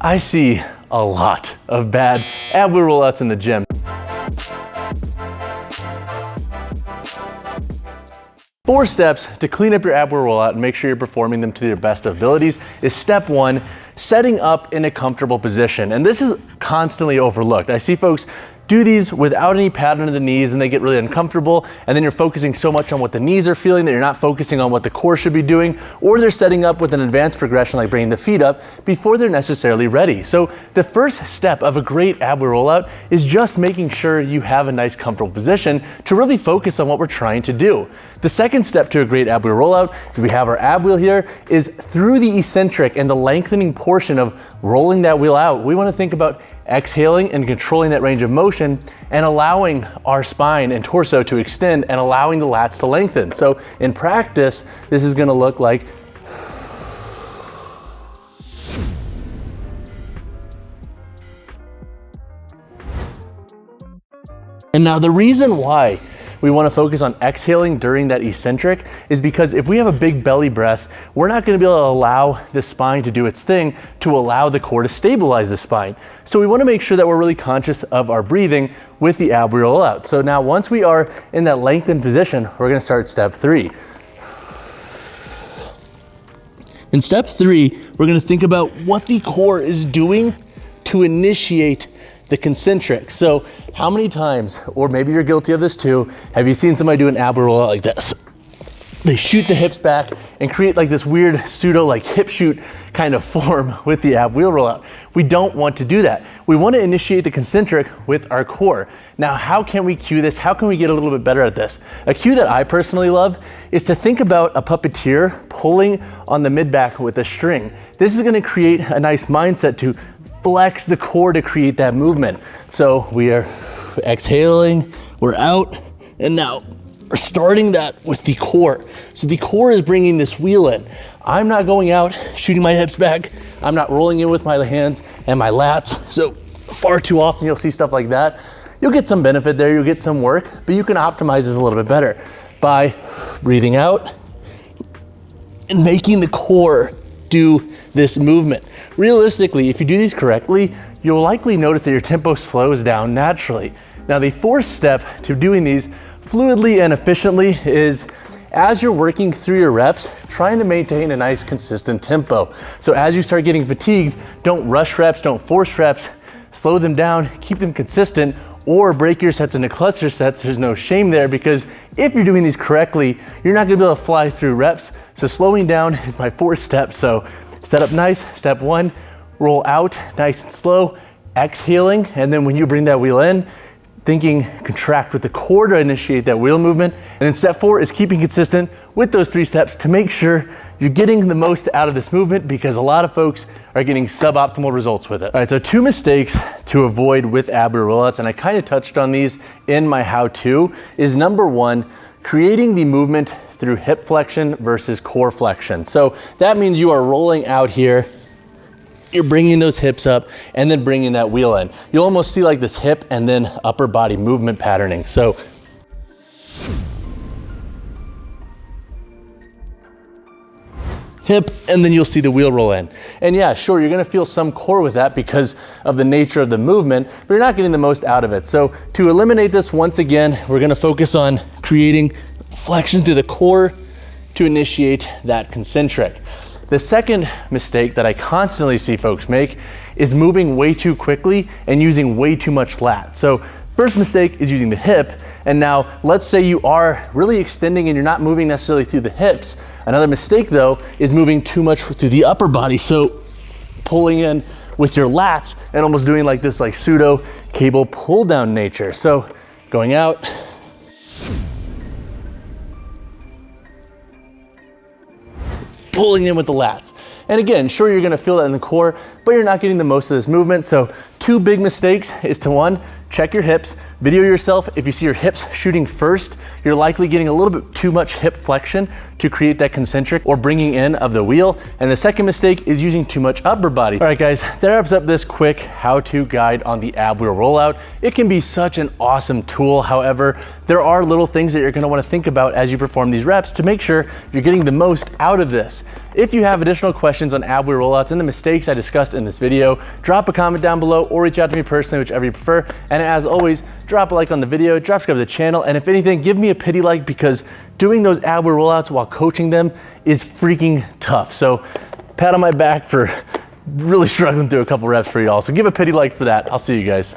I see a lot of bad ab wheel rollouts in the gym. Four steps to clean up your ab wheel rollout and make sure you're performing them to your best abilities is step one, setting up in a comfortable position. And this is constantly overlooked. I see folks do these without any pattern of the knees and they get really uncomfortable, and then you're focusing so much on what the knees are feeling that you're not focusing on what the core should be doing, or they're setting up with an advanced progression like bringing the feet up before they're necessarily ready. So the first step of a great ab wheel rollout is just making sure you have a nice comfortable position to really focus on what we're trying to do. The second step to a great ab wheel rollout, is we have our ab wheel here, is through the eccentric and the lengthening portion of rolling that wheel out. We want to think about exhaling and controlling that range of motion and allowing our spine and torso to extend and allowing the lats to lengthen. So in practice, this is going to look like and now the reason why we want to focus on exhaling during that eccentric is because if we have a big belly breath, we're not going to be able to allow the spine to do its thing to allow the core to stabilize the spine. So we want to make sure that we're really conscious of our breathing with the ab wheel rollout. So now once we are in that lengthened position, we're going to start step three. In step three, we're going to think about what the core is doing to initiate the concentric. So how many times, or maybe you're guilty of this too, have you seen somebody do an ab wheel rollout like this? They shoot the hips back and create like this weird pseudo like hip shoot kind of form with the ab wheel rollout. We don't want to do that. We want to initiate the concentric with our core. Now, how can we cue this? How can we get a little bit better at this? A cue that I personally love is to think about a puppeteer pulling on the mid back with a string. This is going to create a nice mindset to flex the core to create that movement. So we are exhaling, we're out, and now we're starting that with the core. So the core is bringing this wheel in. I'm not going out, shooting my hips back. I'm not rolling in with my hands and my lats. So far too often you'll see stuff like that. You'll get some benefit there, you'll get some work, but you can optimize this a little bit better by breathing out and making the core do this movement. Realistically, if you do these correctly, you'll likely notice that your tempo slows down naturally. Now, the fourth step to doing these fluidly and efficiently is, as you're working through your reps, trying to maintain a nice consistent tempo. So as you start getting fatigued, don't rush reps, don't force reps, slow them down, keep them consistent, or break your sets into cluster sets. There's no shame there, because if you're doing these correctly, you're not gonna be able to fly through reps. So slowing down is my fourth step. So set up nice, step one, roll out nice and slow, exhaling, and then when you bring that wheel in, thinking contract with the core to initiate that wheel movement. And then step four is keeping consistent with those three steps to make sure you're getting the most out of this movement, because a lot of folks are getting suboptimal results with it. All right, so two mistakes to avoid with ab wheel rollouts, and I kind of touched on these in my how-to, is number one, creating the movement through hip flexion versus core flexion. So that means you are rolling out here, you're bringing those hips up and then bringing that wheel in. You'll almost see like this hip and then upper body movement patterning. So hip, and then you'll see the wheel roll in. And yeah, sure, you're gonna feel some core with that because of the nature of the movement, but you're not getting the most out of it. So to eliminate this, once again, we're gonna focus on creating flexion to the core to initiate that concentric. The second mistake that I constantly see folks make is moving way too quickly and using way too much lat. So first mistake is using the hip. And now let's say you are really extending and you're not moving necessarily through the hips. Another mistake though is moving too much through the upper body. So pulling in with your lats and almost doing like this like pseudo cable pull down nature. So going out, pulling in with the lats. And again, sure, you're gonna feel that in the core, but you're not getting the most of this movement. So two big mistakes is to, one, check your hips, Video yourself. If you see your hips shooting first, you're likely getting a little bit too much hip flexion to create that concentric or bringing in of the wheel. And the second mistake is using too much upper body. All right guys, that wraps up this quick how-to guide on the ab wheel rollout. It can be such an awesome tool. However, there are little things that you're gonna wanna think about as you perform these reps to make sure you're getting the most out of this. If you have additional questions on ab wheel rollouts and the mistakes I discussed in this video, drop a comment down below or reach out to me personally, whichever you prefer. And as always, drop a like on the video, drop subscribe to the channel, and if anything, give me a pity like, because doing those ab wheel rollouts while coaching them is freaking tough. So pat on my back for really struggling through a couple reps for y'all. So give a pity like for that. I'll see you guys.